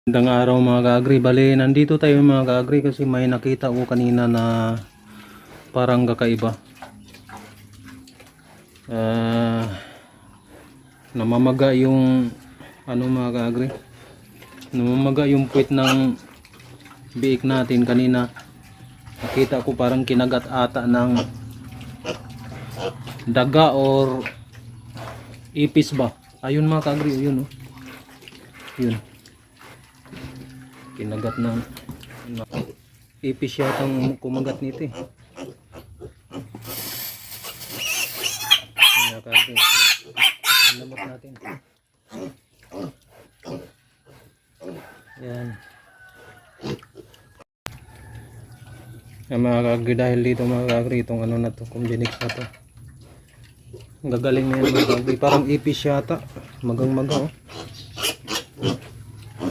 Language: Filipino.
Magandang araw mga ka-agri. Bali, nandito tayo mga ka-agri kasi may nakita ko kanina na parang kakaiba. Namamaga yung mga ka-agri. Namamaga yung puwit ng biik natin kanina. Nakita ko parang kinagat ata ng daga or ipis ba. Ayun mga ka-agri, yun oh. Yun. Kinagat ng ipis yatang kumagat nito eh. Mga ka-agri, lamot natin. Yan. Yan mga ka-agri, dahil dito mga ka-agri, itong ano na to, combinix na to. Ang gagaling na yan mga ka-agri, parang ipis yata, magang maga oh.